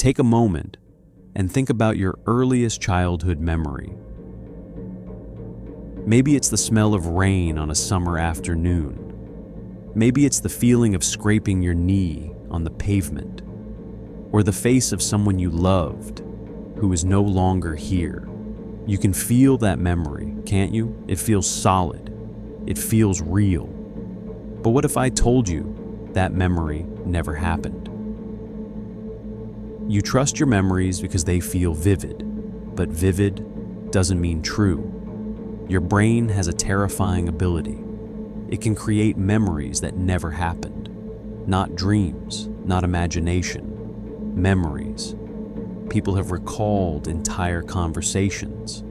Take a moment and think about your earliest childhood memory. Maybe it's the smell of rain on a summer afternoon. Maybe it's the feeling of scraping your knee on the pavement, or the face of someone you loved who is no longer here. You can feel that memory, can't you? It feels solid. It feels real. But what if I told you that memory never happened? You trust your memories because they feel vivid, but vivid doesn't mean true. Your brain has a terrifying ability. It can create memories that never happened. Not dreams, not imagination, memories. People have recalled entire conversations,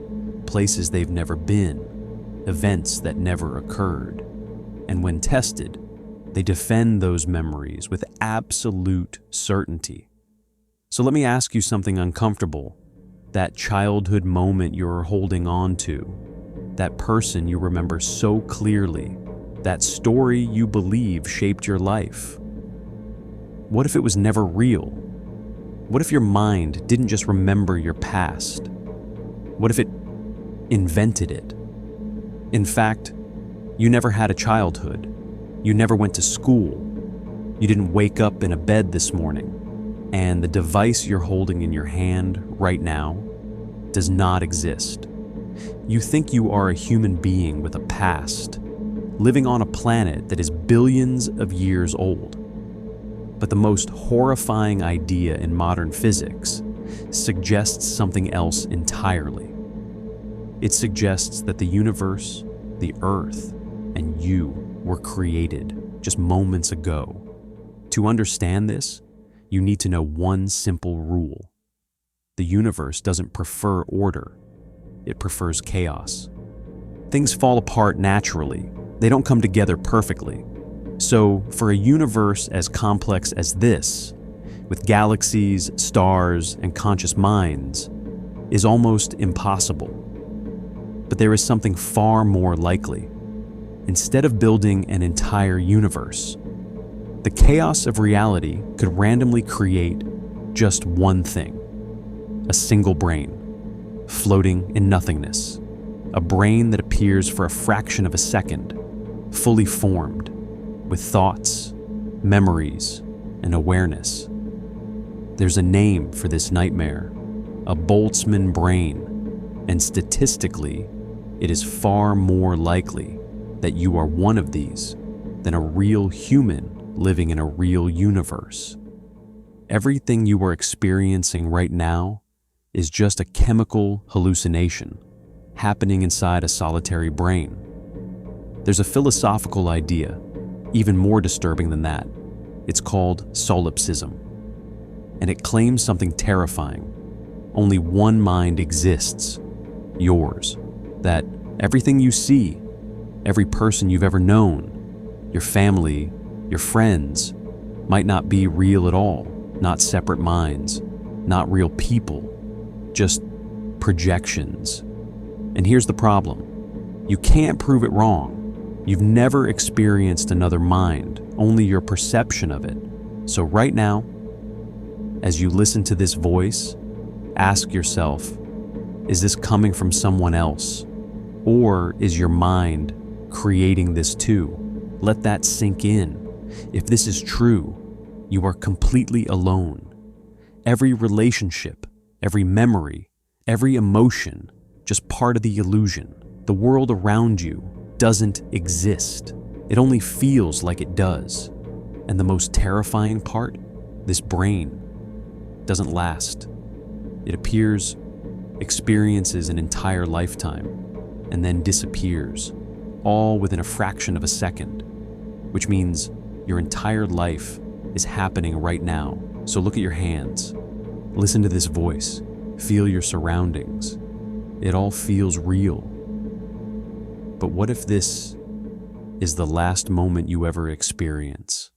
places they've never been, events that never occurred. And when tested, they defend those memories with absolute certainty. So let me ask you something uncomfortable. That childhood moment you're holding on to, that person you remember so clearly, that story you believe shaped your life. What if it was never real? What if your mind didn't just remember your past? What if it invented it? In fact, you never had a childhood. You never went to school. You didn't wake up in a bed this morning. And the device you're holding in your hand right now does not exist. You think you are a human being with a past, living on a planet that is billions of years old. But the most horrifying idea in modern physics suggests something else entirely. It suggests that the universe, the Earth, and you were created just moments ago. To understand this, you need to know one simple rule. The universe doesn't prefer order. It prefers chaos. Things fall apart naturally. They don't come together perfectly. So, for a universe as complex as this, with galaxies, stars, and conscious minds, is almost impossible. But there is something far more likely. Instead of building an entire universe, the chaos of reality could randomly create just one thing: a single brain, floating in nothingness. A brain that appears for a fraction of a second, fully formed, with thoughts, memories, and awareness. There's a name for this nightmare: a Boltzmann brain, and statistically, it is far more likely that you are one of these than a real human living in a real universe. Everything you are experiencing right now is just a chemical hallucination happening inside a solitary brain. There's a philosophical idea, even more disturbing than that. It's called Solipsism, and it claims something terrifying. Only one mind exists, yours. That everything you see, every person you've ever known, your family, your friends, might not be real at all, not separate minds, not real people, just projections. And here's the problem. You can't prove it wrong. You've never experienced another mind, only your perception of it. So right now, as you listen to this voice, ask yourself, is this coming from someone else? Or is your mind creating this too? Let that sink in. If this is true, you are completely alone. Every relationship, every memory, every emotion, just part of the illusion. The world around you doesn't exist. It only feels like it does. And the most terrifying part, this brain doesn't last. It appears, experiences an entire lifetime, and then disappears, all within a fraction of a second, which means your entire life is happening right now. So look at your hands, listen to this voice, feel your surroundings. It all feels real. But what if this is the last moment you ever experience?